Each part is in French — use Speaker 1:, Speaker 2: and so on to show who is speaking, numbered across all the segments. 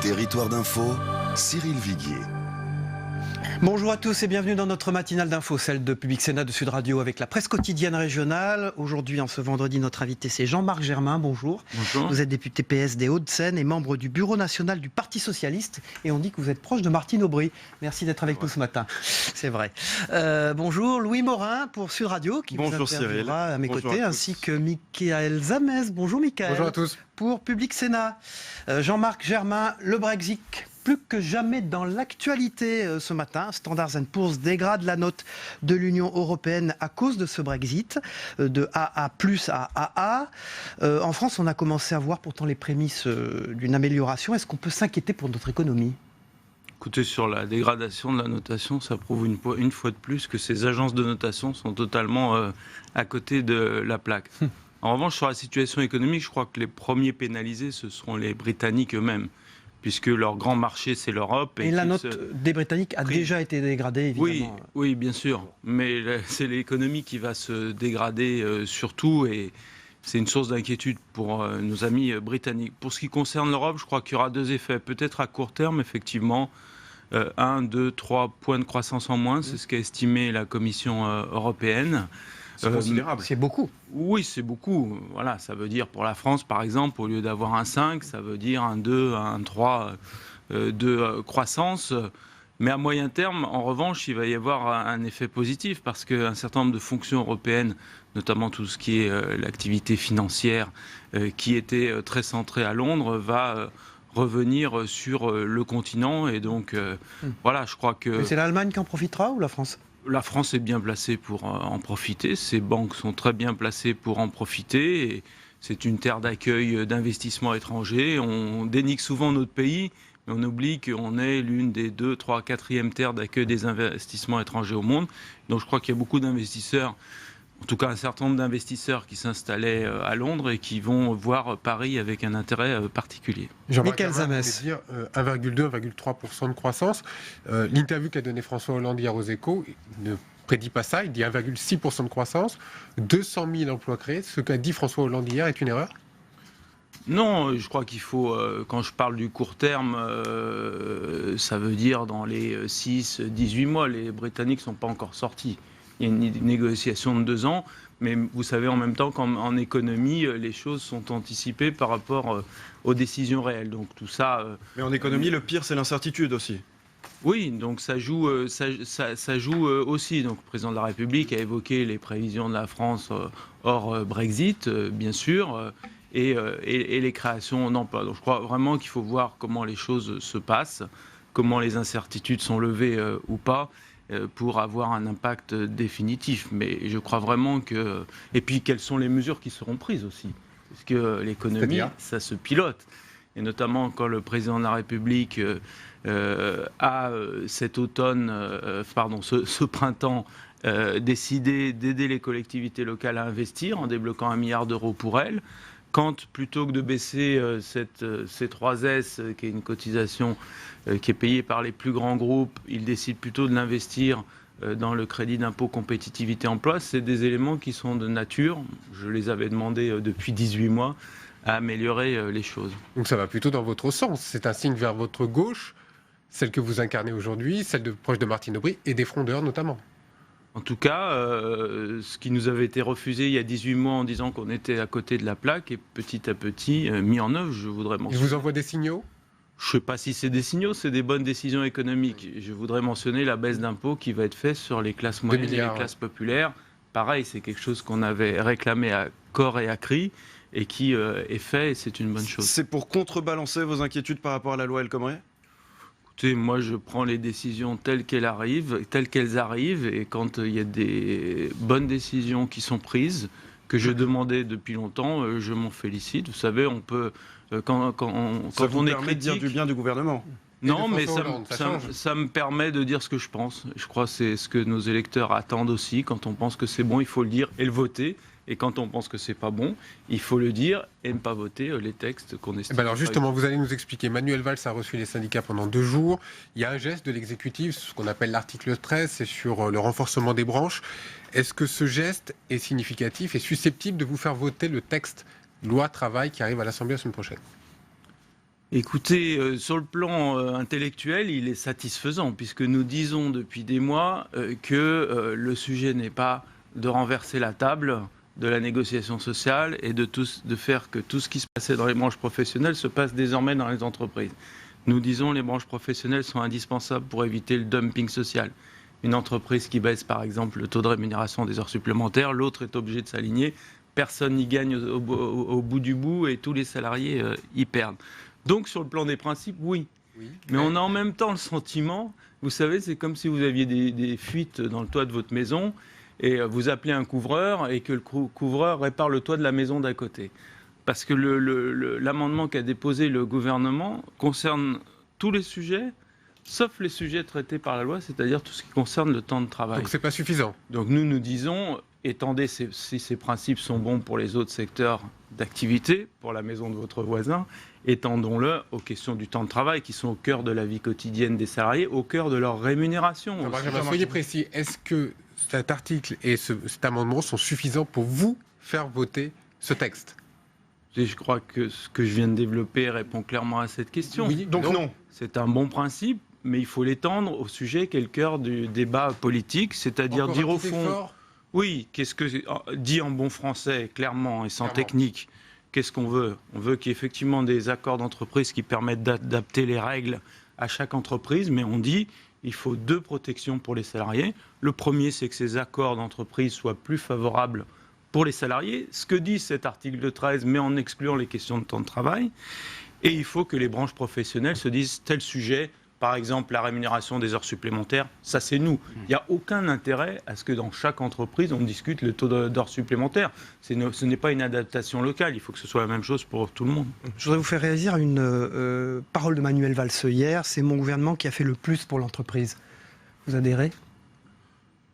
Speaker 1: Territoire d'info, Cyril Viguier.
Speaker 2: Bonjour à tous et bienvenue dans notre matinale d'info, celle de Public Sénat de Sud Radio avec la presse quotidienne régionale. Aujourd'hui, en ce vendredi, notre invité c'est Jean-Marc Germain. Bonjour.
Speaker 3: Bonjour.
Speaker 2: Vous êtes député PS des Hauts-de-Seine et membre du bureau national du Parti Socialiste. Et on dit que vous êtes proche de Martine Aubry. Merci d'être avec nous ce matin. C'est vrai. Bonjour Louis Morin pour Sud Radio qui vous interviewera à mes côtés, ainsi que Michael Zamez. Bonjour Michael.
Speaker 4: Bonjour à tous.
Speaker 2: Pour Public Sénat. Jean-Marc Germain, le Brexit. Plus que jamais dans l'actualité ce matin, Standard & Poor's dégrade la note de l'Union européenne à cause de ce Brexit, de AA+ à AA. En France, on a commencé à voir pourtant les prémices d'une amélioration. Est-ce qu'on peut s'inquiéter pour notre économie ?
Speaker 3: Écoutez, sur la dégradation de la notation, ça prouve une fois de plus que ces agences de notation sont totalement à côté de la plaque. En revanche, sur la situation économique, je crois que les premiers pénalisés, ce seront les Britanniques eux-mêmes, puisque leur grand marché, c'est l'Europe.
Speaker 2: Et la note des Britanniques a déjà été dégradée, évidemment.
Speaker 3: Oui, bien sûr. Mais c'est l'économie qui va se dégrader surtout, et c'est une source d'inquiétude pour nos amis britanniques. Pour ce qui concerne l'Europe, je crois qu'il y aura deux effets. Peut-être à court terme, effectivement, 1, 2, 3 points de croissance en moins. C'est ce qu'a estimé la Commission européenne.
Speaker 4: C'est considérable.
Speaker 2: C'est beaucoup.
Speaker 3: Oui, c'est beaucoup. Voilà, ça veut dire pour la France, par exemple, au lieu d'avoir un 5, ça veut dire un 2, un 3 de croissance. Mais à moyen terme, en revanche, il va y avoir un effet positif parce qu'un certain nombre de fonctions européennes, notamment tout ce qui est l'activité financière, qui était très centrée à Londres, va revenir sur le continent. Et donc, voilà, je crois que...
Speaker 2: Mais c'est l'Allemagne qui en profitera ou la France ?
Speaker 3: La France est bien placée pour en profiter. Ses banques sont très bien placées pour en profiter. Et c'est une terre d'accueil d'investissements étrangers. On dénigre souvent notre pays, mais on oublie qu'on est l'une des 2, 3, 4e terres d'accueil des investissements étrangers au monde. Donc je crois qu'il y a beaucoup d'investisseurs, en tout cas un certain nombre d'investisseurs qui s'installaient à Londres et qui vont voir Paris avec un intérêt particulier.
Speaker 2: Michael Zamez.
Speaker 4: 1,2-1,3% de croissance. L'interview qu'a donnée François Hollande hier aux Échos ne prédit pas ça. Il dit 1,6% de croissance, 200 000 emplois créés. Ce qu'a dit François Hollande hier est une erreur ?
Speaker 3: Non, je crois qu'il faut, quand je parle du court terme, ça veut dire dans les 6-18 mois. Les Britanniques ne sont pas encore sortis. Il y a une négociation de 2 ans, mais vous savez en même temps qu'en économie, les choses sont anticipées par rapport aux décisions réelles. Donc tout ça.
Speaker 5: Mais en économie, le pire, c'est l'incertitude aussi.
Speaker 3: Oui, donc ça joue aussi. Donc le président de la République a évoqué les prévisions de la France hors Brexit, bien sûr, et les créations d'emplois. Donc je crois vraiment qu'il faut voir comment les choses se passent, comment les incertitudes sont levées ou pas, pour avoir un impact définitif. Mais je crois vraiment que... Et puis, quelles sont les mesures qui seront prises aussi ? Parce que l'économie, ça se pilote. Et notamment quand le président de la République a cet automne, ce printemps, décidé d'aider les collectivités locales à investir en débloquant 1 milliard d'euros pour elles, quand, plutôt que de baisser cette C3S, qui est une cotisation qui est payée par les plus grands groupes, il décide plutôt de l'investir dans le crédit d'impôt compétitivité emploi. C'est des éléments qui sont de nature, je les avais demandés depuis 18 mois, à améliorer les choses.
Speaker 4: Donc ça va plutôt dans votre sens. C'est un signe vers votre gauche, celle que vous incarnez aujourd'hui, celle proche de Martine Aubry et des frondeurs notamment.
Speaker 3: En tout cas, ce qui nous avait été refusé il y a 18 mois en disant qu'on était à côté de la plaque est petit à petit mis en œuvre, je voudrais mentionner.
Speaker 4: Il vous envoie des signaux ?
Speaker 3: Je ne sais pas si c'est des signaux, c'est des bonnes décisions économiques. Je voudrais mentionner la baisse d'impôts qui va être faite sur les classes moyennes et les classes populaires. Pareil, c'est quelque chose qu'on avait réclamé à corps et à cri et qui est fait, et c'est une bonne chose.
Speaker 5: C'est pour contrebalancer vos inquiétudes par rapport à la loi El Khomri ?
Speaker 3: Écoutez, moi je prends les décisions telles qu'elles arrivent, et quand il y a des bonnes décisions qui sont prises, que je demandais depuis longtemps, je m'en félicite. Vous savez, on peut... Quand on est
Speaker 5: permet de dire du bien du gouvernement.
Speaker 3: Non, mais ça me permet de dire ce que je pense. Je crois que c'est ce que nos électeurs attendent aussi. Quand on pense que c'est bon, il faut le dire et le voter. Et quand on pense que c'est pas bon, il faut le dire et ne pas voter les textes qu'on estime.
Speaker 4: Alors justement, vous allez nous expliquer. Manuel Valls a reçu les syndicats pendant 2 jours. Il y a un geste de l'exécutif, ce qu'on appelle l'article 13, c'est sur le renforcement des branches. Est-ce que ce geste est significatif et susceptible de vous faire voter le texte loi travail qui arrive à l'Assemblée la semaine prochaine ?
Speaker 3: Écoutez, sur le plan intellectuel, il est satisfaisant, puisque nous disons depuis des mois que le sujet n'est pas de renverser la table de la négociation sociale et de faire que tout ce qui se passait dans les branches professionnelles se passe désormais dans les entreprises. Nous disons que les branches professionnelles sont indispensables pour éviter le dumping social. Une entreprise qui baisse par exemple le taux de rémunération des heures supplémentaires, l'autre est obligé de s'aligner, personne n'y gagne au bout du bout et tous les salariés y perdent. Donc sur le plan des principes, oui. Mais on a en même temps le sentiment, vous savez, c'est comme si vous aviez des fuites dans le toit de votre maison et vous appelez un couvreur et que le couvreur répare le toit de la maison d'à côté. Parce que l'amendement qu'a déposé le gouvernement concerne tous les sujets, sauf les sujets traités par la loi, c'est-à-dire tout ce qui concerne le temps de travail.
Speaker 4: Donc c'est pas suffisant.
Speaker 3: Donc nous disons, étendez, si ces principes sont bons pour les autres secteurs d'activité, pour la maison de votre voisin, étendons-le aux questions du temps de travail qui sont au cœur de la vie quotidienne des salariés, au cœur de leur rémunération.
Speaker 4: Soyez précis, est-ce que cet article et cet amendement sont suffisants pour vous faire voter ce texte ?
Speaker 3: Je crois que ce que je viens de développer répond clairement à cette question.
Speaker 5: Oui, donc non.
Speaker 3: C'est un bon principe, mais il faut l'étendre au sujet qui est le cœur du débat politique, c'est-à-dire
Speaker 4: Encore
Speaker 3: dire
Speaker 4: un
Speaker 3: au
Speaker 4: petit
Speaker 3: fond...
Speaker 4: effort.
Speaker 3: Oui, qu'est-ce que dit en bon français, clairement et sans technique, qu'est-ce qu'on veut ? On veut qu'il y ait effectivement des accords d'entreprise qui permettent d'adapter les règles à chaque entreprise, mais on dit il faut deux protections pour les salariés. Le premier, c'est que ces accords d'entreprise soient plus favorables pour les salariés, ce que dit cet article 13, mais en excluant les questions de temps de travail. Et il faut que les branches professionnelles se disent tel sujet, par exemple la rémunération des heures supplémentaires, ça c'est nous. Il n'y a aucun intérêt à ce que dans chaque entreprise on discute le taux d'heures supplémentaires. Ce n'est pas une adaptation locale, il faut que ce soit la même chose pour tout le monde.
Speaker 2: Je voudrais vous faire réagir à une parole de Manuel Valls hier. C'est mon gouvernement qui a fait le plus pour l'entreprise. Vous adhérez ?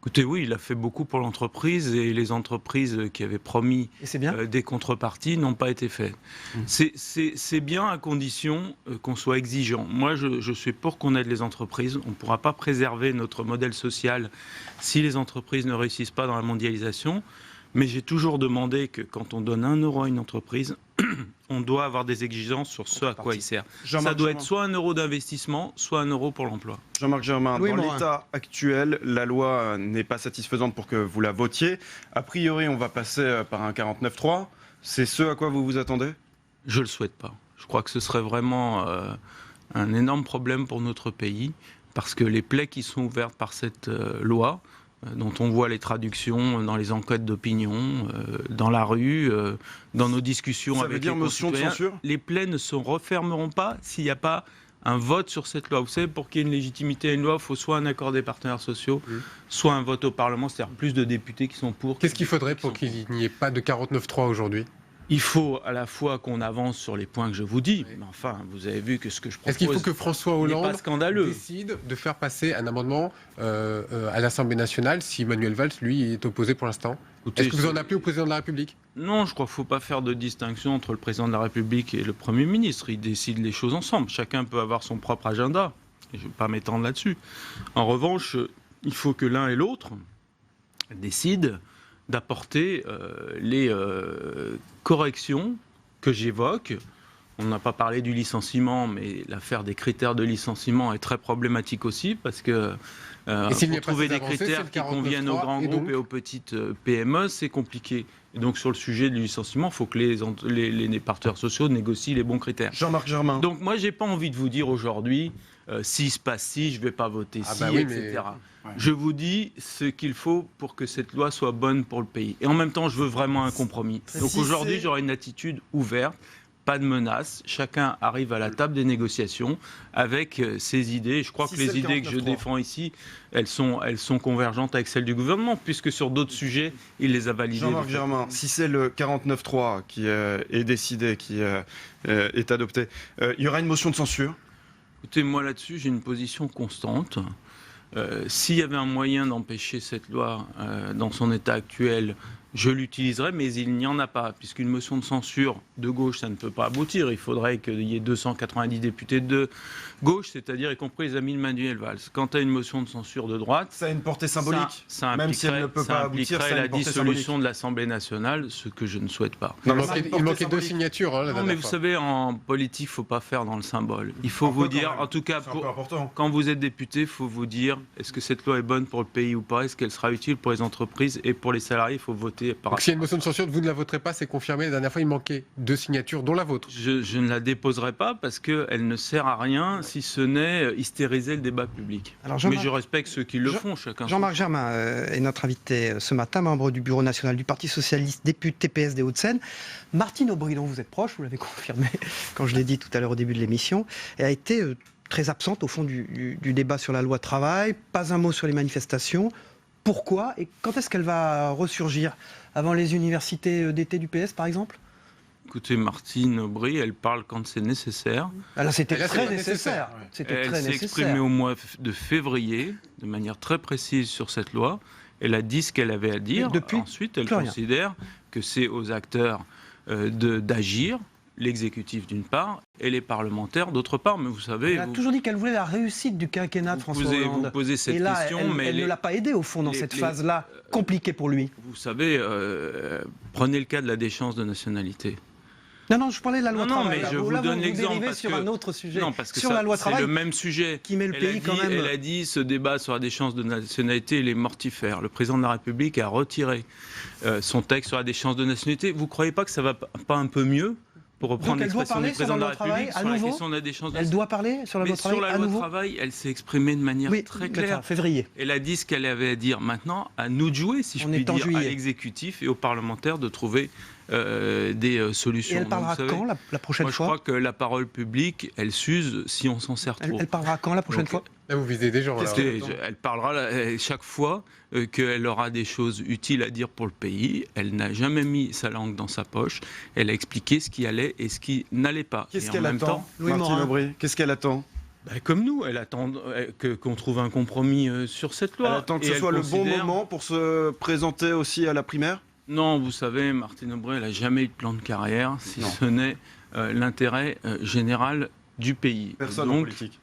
Speaker 3: Écoutez, oui, il a fait beaucoup pour l'entreprise et les entreprises qui avaient promis des contreparties n'ont pas été faites. C'est bien à condition qu'on soit exigeant. Moi, je suis pour qu'on aide les entreprises. On ne pourra pas préserver notre modèle social si les entreprises ne réussissent pas dans la mondialisation. Mais j'ai toujours demandé que quand on donne 1 euro à une entreprise, on doit avoir des exigences sur ce à quoi il sert. Ça doit être soit 1 euro d'investissement, soit 1 euro pour l'emploi.
Speaker 5: Jean-Marc Germain, dans l'état actuel, la loi n'est pas satisfaisante pour que vous la votiez. A priori, on va passer par un 49.3. C'est ce à quoi vous vous attendez ?
Speaker 3: Je ne le souhaite pas. Je crois que ce serait vraiment un énorme problème pour notre pays, parce que les plaies qui sont ouvertes par cette loi, dont on voit les traductions dans les enquêtes d'opinion, dans la rue, dans nos discussions avec les concitoyens. Les plaies ne se refermeront pas s'il n'y a pas un vote sur cette loi. Vous savez, pour qu'il y ait une légitimité à une loi, il faut soit un accord des partenaires sociaux, soit un vote au Parlement, c'est-à-dire plus de députés qui sont pour.
Speaker 4: Qu'est-ce qu'il faudrait pour qu'il n'y ait pas de 49.3 aujourd'hui ?
Speaker 3: Il faut à la fois qu'on avance sur les points que je vous dis, mais enfin, vous avez vu que ce que je propose
Speaker 4: Est-ce qu'il faut que François Hollande décide de faire passer un amendement à l'Assemblée nationale si Manuel Valls, lui, est opposé pour l'instant ? Est-ce que vous en appelez au président de la République ?
Speaker 3: Non, je crois qu'il ne faut pas faire de distinction entre le président de la République et le Premier ministre. Ils décident les choses ensemble. Chacun peut avoir son propre agenda. Et je ne vais pas m'étendre là-dessus. En revanche, il faut que l'un et l'autre décident d'apporter les corrections que j'évoque. On n'a pas parlé du licenciement, mais l'affaire des critères de licenciement est très problématique aussi, parce que pour trouver des critères qui conviennent aux grands groupes et aux petites PME, c'est compliqué. Et donc sur le sujet du licenciement, il faut que les partenaires sociaux négocient les bons critères.
Speaker 5: Jean-Marc Germain.
Speaker 3: Donc moi, j'ai pas envie de vous dire aujourd'hui, s'il se passe ci, je ne vais pas voter ci, etc. Je vous dis ce qu'il faut pour que cette loi soit bonne pour le pays. Et en même temps, je veux vraiment un compromis. Donc aujourd'hui, j'aurai une attitude ouverte, pas de menaces. Chacun arrive à la table des négociations avec ses idées. Je crois que les idées que je défends ici, elles sont convergentes avec celles du gouvernement, puisque sur d'autres sujets, il les a validées.
Speaker 5: Jean-Marc Germain, si c'est le 49.3 qui est décidé, qui est adopté, il y aura une motion de censure ?
Speaker 3: Écoutez, moi là-dessus, j'ai une position constante. S'il y avait un moyen d'empêcher cette loi dans son état actuel Je l'utiliserai, mais il n'y en a pas, puisqu'une motion de censure de gauche, ça ne peut pas aboutir. Il faudrait qu'il y ait 290 députés de gauche, c'est-à-dire y compris les amis de Manuel Valls. Quant à une motion de censure de droite,
Speaker 5: Ça a une portée symbolique.
Speaker 3: ça
Speaker 5: Même si elle ne peut pas aboutir, ça a
Speaker 3: impliquerait la
Speaker 5: une portée
Speaker 3: dissolution
Speaker 5: symbolique.
Speaker 3: de l'Assemblée nationale, ce que je ne souhaite pas.
Speaker 4: Il
Speaker 5: ça a une
Speaker 4: manquait
Speaker 5: portée
Speaker 4: 2
Speaker 5: symbolique.
Speaker 4: signatures la
Speaker 3: Non,
Speaker 4: dernière
Speaker 3: mais vous
Speaker 4: fois.
Speaker 3: savez, en politique, il ne faut pas faire dans le symbole. Il faut vous dire, en tout cas,
Speaker 5: C'est un peu important.
Speaker 3: quand vous êtes député, il faut vous dire, est-ce que cette loi est bonne pour le pays ou pas? Est-ce qu'elle sera utile pour les entreprises et pour les salariés? Il faut voter par
Speaker 4: Donc s'il y a une motion de censure, vous ne la voterez pas, c'est confirmé. La dernière fois, il manquait 2 signatures, dont la vôtre.
Speaker 3: Je ne la déposerai pas parce qu'elle ne sert à rien si ce n'est hystériser le débat public.
Speaker 2: Alors,
Speaker 3: Mais
Speaker 2: Jean-Marc-
Speaker 3: je respecte ceux qui le
Speaker 2: Jean-
Speaker 3: font, chacun.
Speaker 2: Jean-Marc Germain est notre invité ce matin, membre du bureau national du Parti socialiste, député PS des Hauts-de-Seine. Martine Aubry, dont vous êtes proche, vous l'avez confirmé quand je l'ai dit tout à l'heure au début de l'émission, a été très absente au fond du débat sur la loi travail, pas un mot sur les manifestations. Pourquoi et quand est-ce qu'elle va ressurgir? Avant les universités d'été du PS, par exemple?
Speaker 3: Écoutez, Martine Aubry, elle parle quand c'est nécessaire.
Speaker 2: Ah, là, c'était
Speaker 4: Là, c'est
Speaker 2: très
Speaker 4: pas
Speaker 2: nécessaire.
Speaker 4: nécessaire, ouais.
Speaker 2: C'était
Speaker 3: Elle
Speaker 2: très
Speaker 3: s'est exprimée
Speaker 2: nécessaire.
Speaker 3: au mois de février de manière très précise sur cette loi. Elle a dit ce qu'elle avait à dire.
Speaker 2: Mais depuis,
Speaker 3: Ensuite, elle
Speaker 2: plus rien.
Speaker 3: considère que c'est aux acteurs d'agir, l'exécutif d'une part et les parlementaires d'autre part. Mais vous savez,
Speaker 2: Elle a toujours dit qu'elle voulait la réussite du quinquennat de François Hollande.
Speaker 3: vous posez cette
Speaker 2: Et là,
Speaker 3: question, mais
Speaker 2: elle ne l'a pas aidé au fond dans
Speaker 3: les-
Speaker 2: cette
Speaker 3: les-
Speaker 2: phase-là compliquée pour lui.
Speaker 3: vous savez, prenez le cas de la déchéance de nationalité.
Speaker 2: Non, je parlais de la loi
Speaker 3: Non,
Speaker 2: travail.
Speaker 3: mais
Speaker 2: là.
Speaker 3: je vous
Speaker 2: Là,
Speaker 3: donne l'exemple
Speaker 2: dérivez
Speaker 3: parce
Speaker 2: sur
Speaker 3: que-
Speaker 2: un autre sujet.
Speaker 3: Non, parce que
Speaker 2: sur
Speaker 3: ça,
Speaker 2: la loi
Speaker 3: c'est
Speaker 2: travail
Speaker 3: le même sujet.
Speaker 2: qui met le
Speaker 3: Elle
Speaker 2: pays
Speaker 3: a
Speaker 2: quand
Speaker 3: dit-
Speaker 2: même.
Speaker 3: Elle a dit ce débat sur la déchéance de nationalité, il est mortifère. Le président de la République a retiré son texte sur la déchéance de nationalité. Vous ne croyez pas que ça va pas un peu mieux pour reprendre
Speaker 2: Donc elle doit
Speaker 3: l'expression
Speaker 2: parler
Speaker 3: du
Speaker 2: sur la
Speaker 3: président de la
Speaker 2: loi travail
Speaker 3: République
Speaker 2: à
Speaker 3: sur la
Speaker 2: nouveau
Speaker 3: question de la déchéance de
Speaker 2: Elle
Speaker 3: nationalité?
Speaker 2: doit parler sur la
Speaker 3: Mais
Speaker 2: loi travail
Speaker 3: sur la
Speaker 2: à
Speaker 3: loi
Speaker 2: nouveau.
Speaker 3: travail, elle s'est exprimée de manière
Speaker 2: Oui,
Speaker 3: très
Speaker 2: d'accord,
Speaker 3: claire.
Speaker 2: février.
Speaker 3: Elle a dit ce qu'elle avait à dire. Maintenant, à nous de jouer, si je
Speaker 2: On
Speaker 3: puis
Speaker 2: est en
Speaker 3: dire, à
Speaker 2: juillet.
Speaker 3: l'exécutif et aux parlementaires de trouver des solutions.
Speaker 2: Et elle
Speaker 3: Donc,
Speaker 2: parlera
Speaker 3: vous savez,
Speaker 2: quand la prochaine
Speaker 3: moi, je
Speaker 2: fois
Speaker 3: crois que la parole publique, elle s'use si on s'en sert trop.
Speaker 2: Elle parlera quand la prochaine
Speaker 3: Donc,
Speaker 2: fois
Speaker 4: Là, vous visez des gens. là.
Speaker 3: Écoutez, elle parlera chaque fois qu'elle aura des choses utiles à dire pour le pays. Elle n'a jamais mis sa langue dans sa poche. Elle a expliqué ce qui allait et ce qui n'allait pas.
Speaker 5: Qu'est-ce
Speaker 3: Et en
Speaker 5: qu'elle
Speaker 3: même
Speaker 5: attend,
Speaker 3: temps,
Speaker 2: Louis
Speaker 5: Martine
Speaker 2: Morin.
Speaker 5: Aubry? Qu'est-ce qu'elle attend?
Speaker 3: comme nous, elle attend qu'on trouve un compromis sur cette loi.
Speaker 5: Elle attend que
Speaker 3: Et
Speaker 5: ce
Speaker 3: elle
Speaker 5: soit le bon
Speaker 3: considère-
Speaker 5: moment pour se présenter aussi à la primaire?
Speaker 3: Non, vous savez, Martine Aubry, elle n'a jamais eu de plan de carrière, si
Speaker 5: Non.
Speaker 3: ce n'est l'intérêt général du pays.
Speaker 5: Personne en
Speaker 3: Donc,
Speaker 5: politique.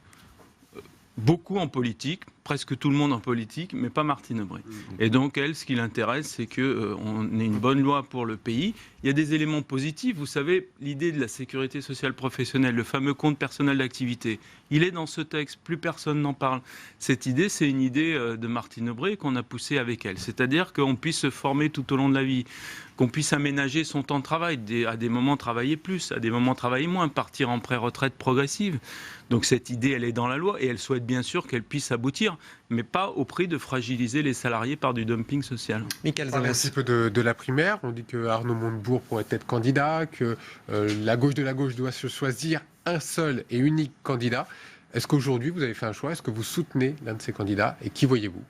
Speaker 3: beaucoup en politique, presque tout le monde en politique, mais pas Martine Aubry. Et donc, elle, ce qui l'intéresse, c'est qu'on ait une bonne loi pour le pays. Il y a des éléments positifs. Vous savez, l'idée de la sécurité sociale professionnelle, le fameux compte personnel d'activité, il est dans ce texte, plus personne n'en parle. Cette idée, c'est une idée de Martine Aubry qu'on a poussée avec elle. C'est-à-dire qu'on puisse se former tout au long de la vie, qu'on puisse aménager son temps de travail, à des moments travailler plus, à des moments travailler moins, partir en pré-retraite progressive. Donc cette idée, elle est dans la loi et elle souhaite bien sûr qu'elle puisse aboutir, mais pas au prix de fragiliser les salariés par du dumping social.
Speaker 2: Michael
Speaker 4: On parle un
Speaker 2: Zames.
Speaker 4: petit peu de la primaire. On dit que Arnaud Montebourg pourrait être candidat, que la gauche de la gauche doit se choisir un seul et unique candidat. Est-ce qu'aujourd'hui, vous avez fait un choix? Est-ce que vous soutenez l'un de ces candidats? Et qui voyez-vous?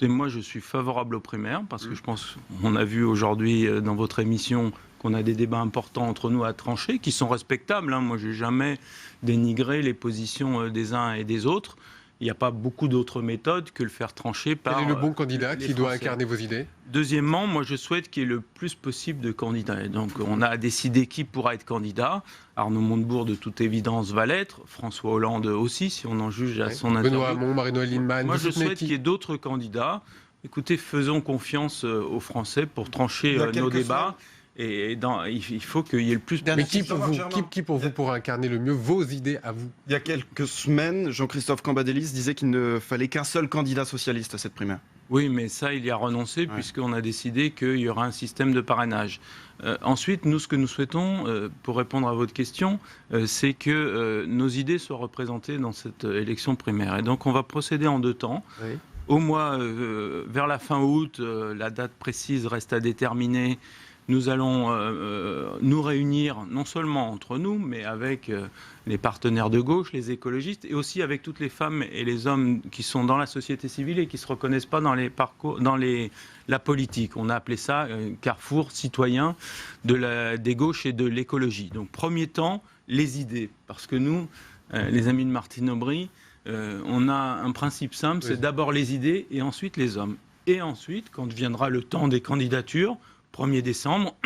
Speaker 3: Et moi, je suis favorable aux primaires parce que je pense qu'on a vu aujourd'hui dans votre émission qu'on a des débats importants entre nous à trancher, qui sont respectables. Moi, je n'ai jamais dénigré les positions des uns et des autres. Il n'y a pas beaucoup d'autres méthodes que le faire trancher par...
Speaker 4: Quel est le bon candidat
Speaker 3: les
Speaker 4: qui doit
Speaker 3: Français.
Speaker 4: incarner vos idées?
Speaker 3: Deuxièmement, moi je souhaite qu'il y ait le plus possible de candidats. Et donc on a décidé qui pourra être candidat. Arnaud Montebourg de toute évidence va l'être. François Hollande aussi, si on en juge à
Speaker 4: Ouais.
Speaker 3: son
Speaker 4: Benoît
Speaker 3: interview.
Speaker 4: Hamon, Marie-Noëlle Lienemann.
Speaker 3: Moi
Speaker 4: vous
Speaker 3: je
Speaker 4: soutenez
Speaker 3: souhaite
Speaker 4: qui?
Speaker 3: qu'il y ait d'autres candidats. Écoutez, faisons confiance aux Français pour trancher
Speaker 5: Il y a
Speaker 3: nos
Speaker 5: quelques
Speaker 3: débats. Et il faut qu'il y ait le plus
Speaker 4: Mais qui
Speaker 5: Jean-Marc
Speaker 4: pour vous,
Speaker 5: Germain.
Speaker 4: qui pour vous pourra incarner le mieux vos idées à vous?
Speaker 5: Il y a quelques semaines, Jean-Christophe Cambadélis disait qu'il ne fallait qu'un seul candidat socialiste à cette primaire.
Speaker 3: Oui, mais ça, il y a renoncé puisqu'on a décidé qu'il y aura un système de parrainage. Ensuite, nous, ce que nous souhaitons, pour répondre à votre question, c'est que nos idées soient représentées dans cette élection primaire. Et donc, on va procéder en deux temps.
Speaker 4: Oui.
Speaker 3: Au mois, vers la fin août, la date précise reste à déterminer. Nous allons nous réunir non seulement entre nous, mais avec les partenaires de gauche, les écologistes, et aussi avec toutes les femmes et les hommes qui sont dans la société civile et qui ne se reconnaissent pas dans les parcours, dans la politique. On a appelé ça carrefour citoyen des gauches et de l'écologie. Donc, premier temps, les idées. Parce que nous, les amis de Martine Aubry, on a un principe simple, c'est d'abord les idées et ensuite les hommes. Et ensuite, quand viendra le temps des candidatures, 1er décembre,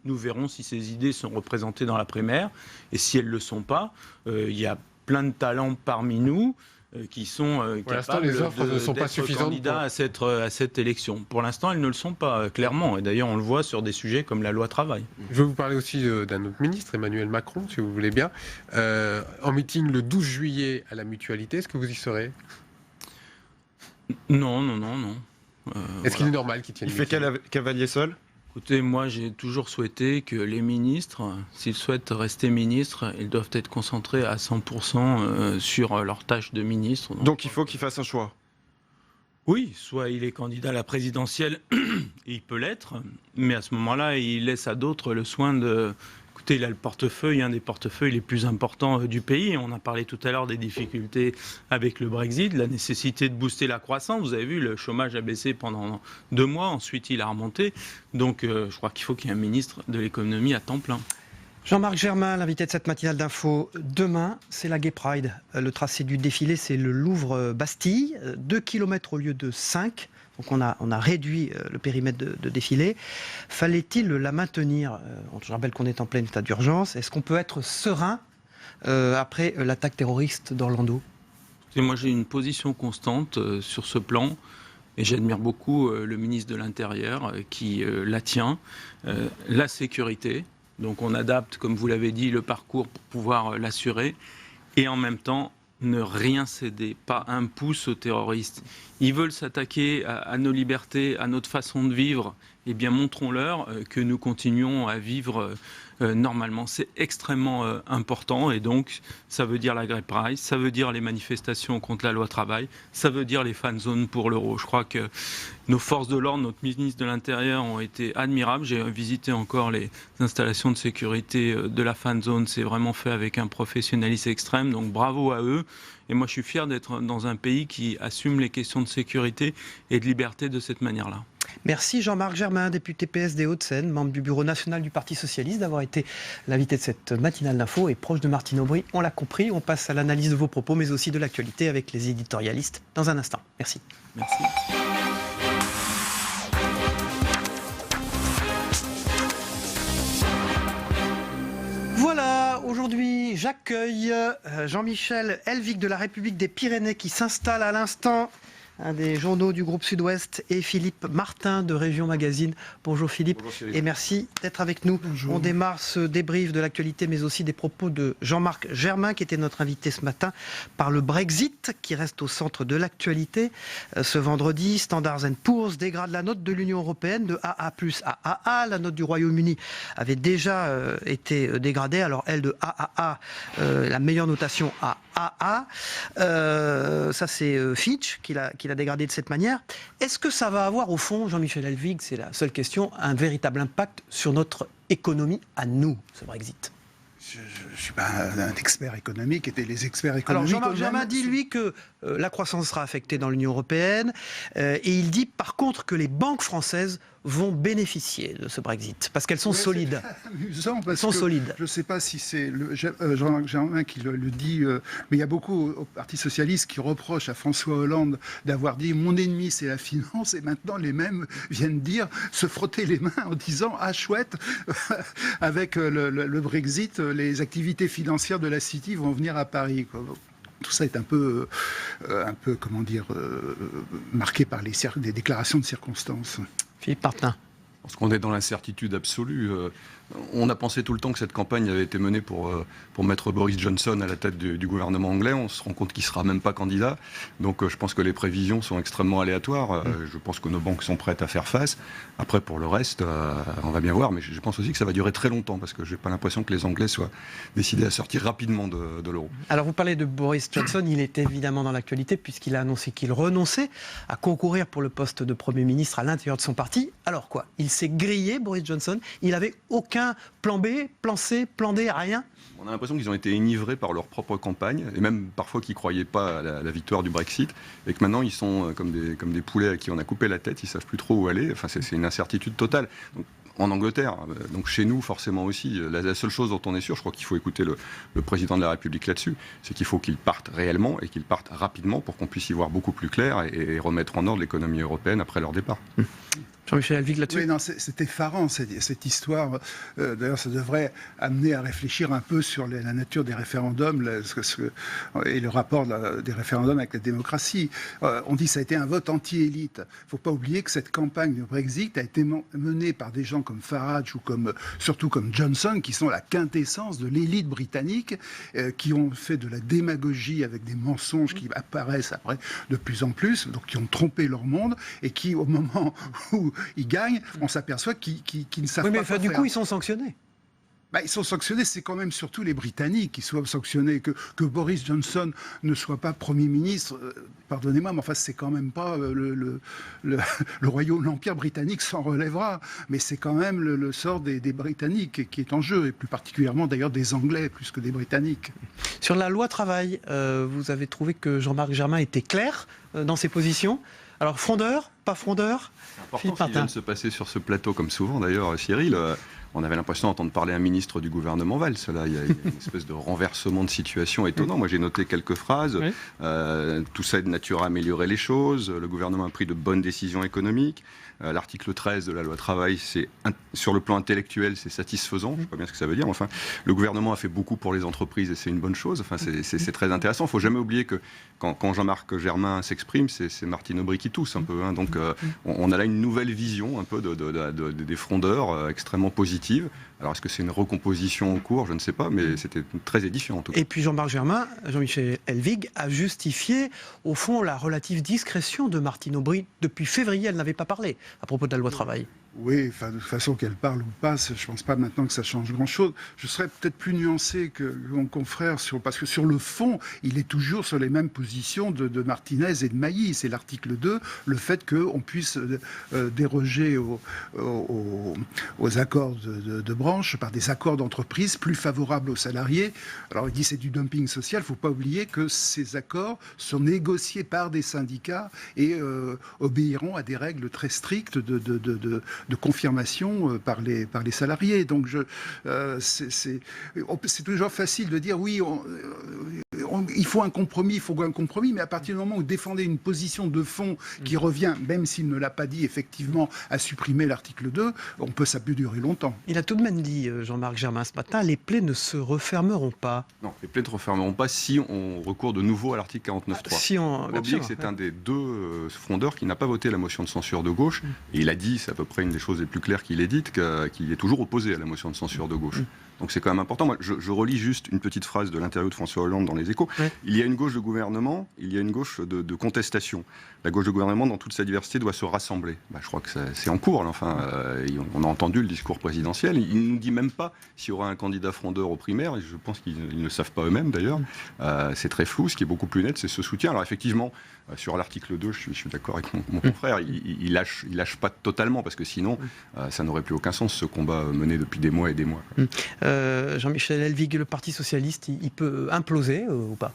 Speaker 3: nous verrons si ces idées sont représentées dans la primaire. Et si elles ne le sont pas, il y a plein de talents parmi nous qui sont capables
Speaker 4: les offres ne sont pas
Speaker 3: d'être
Speaker 4: suffisantes
Speaker 3: candidats à cette élection. Pour l'instant, elles ne le sont pas, clairement. Et d'ailleurs, on le voit sur des sujets comme la loi travail.
Speaker 4: Je vais vous parler aussi d'un autre ministre, Emmanuel Macron, si vous voulez bien. En meeting le 12 juillet à la Mutualité, est-ce que vous y serez ?
Speaker 3: Non.
Speaker 4: Est-ce qu'il est normal qu'il tienne
Speaker 5: Il fait cavalier seul ?
Speaker 3: Écoutez, moi j'ai toujours souhaité que les ministres, s'ils souhaitent rester ministres, ils doivent être concentrés à 100% sur leur tâche de ministre.
Speaker 5: Donc il faut qu'il fasse un choix.
Speaker 3: Oui, soit il est candidat à la présidentielle, et il peut l'être, mais à ce moment-là, il laisse à d'autres le soin de... Écoutez, il a le portefeuille, un des portefeuilles les plus importants du pays. On a parlé tout à l'heure des difficultés avec le Brexit, la nécessité de booster la croissance. Vous avez vu, le chômage a baissé pendant 2 mois, ensuite il a remonté. Donc je crois qu'il faut qu'il y ait un ministre de l'économie à temps plein.
Speaker 2: Jean-Marc Germain, l'invité de cette matinale d'info. Demain, c'est la Gay Pride. Le tracé du défilé, c'est le Louvre-Bastille. 2 km au lieu de 5. Donc on a réduit le périmètre de défilé. Fallait-il la maintenir ? Je rappelle qu'on est en plein état d'urgence. Est-ce qu'on peut être serein après l'attaque terroriste d'Orlando ?
Speaker 3: Moi, j'ai une position constante sur ce plan. Et j'admire beaucoup le ministre de l'Intérieur qui la tient. La sécurité. Donc on adapte, comme vous l'avez dit, le parcours pour pouvoir l'assurer. Et en même temps, ne rien céder, pas un pouce aux terroristes. Ils veulent s'attaquer à nos libertés, à notre façon de vivre. Eh bien, montrons-leur que nous continuons à vivre normalement. C'est extrêmement important et donc ça veut dire la Gay Pride, ça veut dire les manifestations contre la loi travail, ça veut dire les fan zones pour l'euro. Je crois que nos forces de l'ordre, notre ministre de l'Intérieur ont été admirables. J'ai visité encore les installations de sécurité de la fan zone. C'est vraiment fait avec un professionnalisme extrême, donc bravo à eux. Et moi, je suis fier d'être dans un pays qui assume les questions de sécurité et de liberté de cette manière-là.
Speaker 2: Merci Jean-Marc Germain, député PS des Hauts-de-Seine, membre du bureau national du Parti Socialiste, d'avoir été l'invité de cette matinale d'info et proche de Martine Aubry. On l'a compris, on passe à l'analyse de vos propos, mais aussi de l'actualité avec les éditorialistes dans un instant. Merci.
Speaker 3: Merci.
Speaker 2: Voilà, aujourd'hui, j'accueille Jean-Michel Helvig de la République des Pyrénées qui s'installe à l'instant, un des journaux du groupe Sud-Ouest, et Philippe Martin de Région Magazine. Bonjour Philippe, et merci d'être avec nous. Bonjour. On démarre ce débrief de l'actualité, mais aussi des propos de Jean-Marc Germain, qui était notre invité ce matin, par le Brexit, qui reste au centre de l'actualité. Ce vendredi, Standard & Poor's dégrade la note de l'Union européenne de AA+ à AA. La note du Royaume-Uni avait déjà été dégradée, alors elle de AAA, la meilleure notation à AA. Ça c'est Fitch qui l'a dégradé de cette manière. Est-ce que ça va avoir au fond, Jean-Michel Helvig, c'est la seule question, un véritable impact sur notre économie à nous, ce Brexit ?
Speaker 6: Je ne suis pas un expert économique, et les experts économiques...
Speaker 2: Alors Jean-Marc Germain dit, lui, que la croissance sera affectée dans l'Union européenne, et il dit par contre que les banques françaises vont bénéficier de ce Brexit, parce qu'elles sont solides.
Speaker 6: C'est amusant, parce
Speaker 2: sont
Speaker 6: que
Speaker 2: solides.
Speaker 6: Je ne sais pas si c'est Jean-Marc Germain qui le dit, mais il y a beaucoup au Parti Socialiste qui reprochent à François Hollande d'avoir dit « mon ennemi, c'est la finance », et maintenant les mêmes viennent se frotter les mains en disant « ah chouette, avec le Brexit, les activités financières de la City vont venir à Paris ». Tout ça est un peu comment dire, marqué par des déclarations de circonstances.
Speaker 2: Philippe Martin.
Speaker 7: Parce qu'on est dans l'incertitude absolue. On a pensé tout le temps que cette campagne avait été menée pour mettre Boris Johnson à la tête du gouvernement anglais. On se rend compte qu'il ne sera même pas candidat. Donc je pense que les prévisions sont extrêmement aléatoires. Je pense que nos banques sont prêtes à faire face. Après, pour le reste, on va bien voir. Mais je pense aussi que ça va durer très longtemps parce que je n'ai pas l'impression que les Anglais soient décidés à sortir rapidement de l'euro.
Speaker 2: Alors vous parlez de Boris Johnson. Il est évidemment dans l'actualité puisqu'il a annoncé qu'il renonçait à concourir pour le poste de Premier ministre à l'intérieur de son parti. Alors quoi ? Il s'est grillé, Boris Johnson. Il n'avait aucun plan B, plan C, plan D, rien.
Speaker 7: On a l'impression qu'ils ont été enivrés par leur propre campagne, et même parfois qu'ils ne croyaient pas à la victoire du Brexit, et que maintenant ils sont comme des poulets à qui on a coupé la tête, ils ne savent plus trop où aller. Enfin, c'est une incertitude totale. Donc, en Angleterre. Donc chez nous, forcément aussi, la seule chose dont on est sûr, je crois qu'il faut écouter le président de la République là-dessus, c'est qu'il faut qu'il parte réellement et qu'il parte rapidement pour qu'on puisse y voir beaucoup plus clair et remettre en ordre l'économie européenne après leur départ.
Speaker 2: Jean-Michel Elvig là-dessus.
Speaker 6: Oui, non, c'est effarant cette histoire. D'ailleurs, ça devrait amener à réfléchir un peu sur la nature des référendums et le rapport des référendums avec la démocratie. On dit que ça a été un vote anti-élite. Il ne faut pas oublier que cette campagne de Brexit a été menée par des gens comme Farage ou surtout comme Johnson, qui sont la quintessence de l'élite britannique, qui ont fait de la démagogie avec des mensonges qui apparaissent après de plus en plus, donc qui ont trompé leur monde et qui, au moment où ils gagnent, on s'aperçoit qu'ils ne savent pas quoi
Speaker 2: du
Speaker 6: faire.
Speaker 2: coup, ils sont sanctionnés.
Speaker 6: Ils sont sanctionnés, c'est quand même surtout les Britanniques qui soient sanctionnés. Que Boris Johnson ne soit pas Premier ministre, pardonnez-moi, mais enfin, c'est quand même pas le royaume, l'Empire britannique s'en relèvera. Mais c'est quand même le sort des Britanniques qui est en jeu, et plus particulièrement d'ailleurs des Anglais plus que des Britanniques.
Speaker 2: Sur la loi travail, vous avez trouvé que Jean-Marc Germain était clair dans ses positions. Alors, frondeur, pas frondeur?
Speaker 7: C'est important ce qui vient de se passer sur ce plateau, comme souvent d'ailleurs, Cyril. On avait l'impression d'entendre parler un ministre du gouvernement Valls. Là, il y a une espèce de renversement de situation étonnant. Moi, j'ai noté quelques phrases. Oui. Tout ça est de nature à améliorer les choses. Le gouvernement a pris de bonnes décisions économiques. L'article 13 de la loi travail, sur le plan intellectuel, c'est satisfaisant. Je ne sais pas bien ce que ça veut dire. Enfin, le gouvernement a fait beaucoup pour les entreprises et c'est une bonne chose. Enfin, c'est très intéressant. Il ne faut jamais oublier que quand Jean-Marc Germain s'exprime, c'est Martine Aubry qui tousse un peu. Hein. Donc, on a là une nouvelle vision un peu des frondeurs extrêmement positive. Alors, est-ce que c'est une recomposition en cours? Je ne sais pas, mais c'était très édifiant en tout cas.
Speaker 2: Et puis Jean-Marc Germain, Jean-Michel Elvig, a justifié, au fond, la relative discrétion de Martine Aubry. Depuis février, elle n'avait pas parlé à propos de la loi travail.
Speaker 6: Oui, de toute façon qu'elle parle ou pas, je ne pense pas maintenant que ça change grand-chose. Je serais peut-être plus nuancé que mon confrère, parce que sur le fond, il est toujours sur les mêmes positions de Martinez et de Mailly. C'est l'article 2, le fait qu'on puisse déroger aux accords de branche par des accords d'entreprise plus favorables aux salariés. Alors il dit c'est du dumping social, il ne faut pas oublier que ces accords sont négociés par des syndicats et obéiront à des règles très strictes de confirmation par les salariés. Donc c'est toujours facile de dire oui, il faut un compromis, mais à partir du moment où vous défendez une position de fond qui revient, même s'il ne l'a pas dit effectivement, à supprimer l'article 2, ça peut durer longtemps.
Speaker 2: Il a tout de même dit, Jean-Marc Germain, ce matin, les plaies ne se refermeront pas.
Speaker 7: Non, les plaies ne se refermeront pas si on recourt de nouveau à l'article 49.3. On va oublier que c'est un des deux frondeurs qui n'a pas voté la motion de censure de gauche, et il a dit, c'est à peu près une des choses les plus claires qu'il ait dites, qu'il est toujours opposé à la motion de censure de gauche. Donc c'est quand même important. Moi, je relis juste une petite phrase de l'interview de François Hollande dans Les Échos. Ouais. Il y a une gauche de gouvernement, il y a une gauche de contestation. La gauche de gouvernement, dans toute sa diversité, doit se rassembler. Je crois que c'est en cours. Là. Enfin, on a entendu le discours présidentiel. Il ne nous dit même pas s'il y aura un candidat frondeur aux primaires. Et je pense qu'ils ne savent pas eux-mêmes, d'ailleurs. C'est très flou. Ce qui est beaucoup plus net, c'est ce soutien. Alors effectivement, sur l'article 2, je suis d'accord avec mon confrère. Il lâche pas totalement, parce que sinon, ça n'aurait plus aucun sens, ce combat mené depuis des mois et des mois.
Speaker 2: Jean-Michel Elvig, le Parti socialiste, il peut imploser ou pas?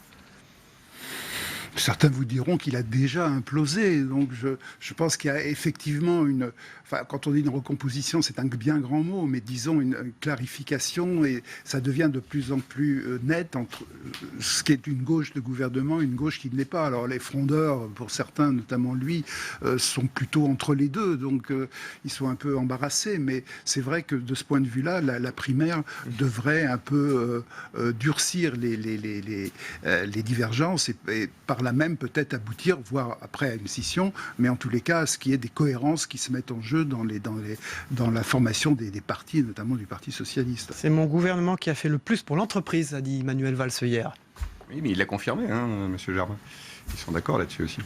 Speaker 6: Certains vous diront qu'il a déjà implosé. Donc je pense qu'il y a effectivement une... Enfin, quand on dit une recomposition, c'est un bien grand mot, mais disons une clarification, et ça devient de plus en plus net entre ce qui est une gauche de gouvernement et une gauche qui ne l'est pas. Alors les frondeurs, pour certains, notamment lui, sont plutôt entre les deux, donc ils sont un peu embarrassés, mais c'est vrai que de ce point de vue-là, la primaire devrait un peu durcir les divergences et par là même peut-être aboutir, voire après à une scission, mais en tous les cas, à ce qu'il y ait des cohérences qui se mettent en jeu dans la formation des partis, notamment du Parti socialiste.
Speaker 2: C'est mon gouvernement qui a fait le plus pour l'entreprise, a dit Manuel Valls hier.
Speaker 7: Oui, mais il l'a confirmé, monsieur Germain. Ils sont d'accord là-dessus aussi.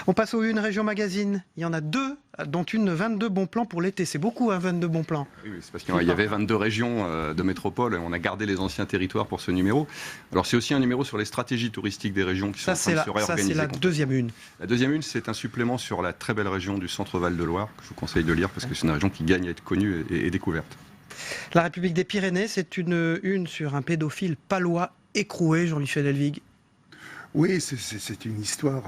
Speaker 2: On passe aux Une Région Magazine. Il y en a 2, dont une 22 bons plans pour l'été. C'est beaucoup, 22 bons plans.
Speaker 7: Oui, c'est parce qu'il y avait 22 régions de métropole. On a gardé les anciens territoires pour ce numéro. Alors c'est aussi un numéro sur les stratégies touristiques des régions qui sont en train de se réorganiser.
Speaker 2: Ça, c'est la deuxième une.
Speaker 7: La deuxième une, c'est un supplément sur la très belle région du Centre-Val de Loire, que je vous conseille de lire parce que c'est une région qui gagne à être connue et découverte.
Speaker 2: La République des Pyrénées, c'est une sur un pédophile palois écroué, Jean-Michel Elvig.
Speaker 6: Oui, c'est une histoire,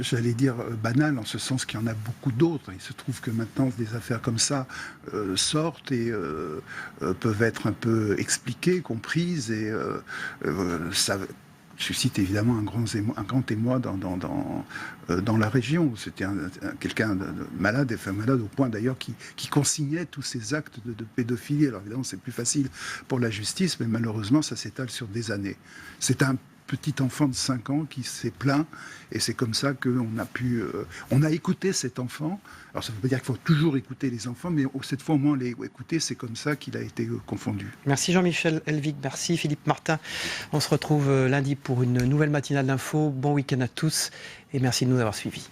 Speaker 6: j'allais dire, banale, en ce sens qu'il y en a beaucoup d'autres. Il se trouve que maintenant, des affaires comme ça sortent et peuvent être un peu expliquées, comprises, et ça suscite évidemment un grand émoi dans la région. C'était quelqu'un de malade, et malade au point d'ailleurs qui consignait tous ces actes de pédophilie. Alors évidemment, c'est plus facile pour la justice, mais malheureusement, ça s'étale sur des années. C'est un petit enfant de 5 ans qui s'est plaint, et c'est comme ça qu'on a pu... on a écouté cet enfant. Alors ça ne veut pas dire qu'il faut toujours écouter les enfants, mais cette fois au moins l'écouter, c'est comme ça qu'il a été confondu.
Speaker 2: Merci Jean-Michel Elvig, merci Philippe Martin. On se retrouve lundi pour une nouvelle matinale d'info. Bon week-end à tous et merci de nous avoir suivis.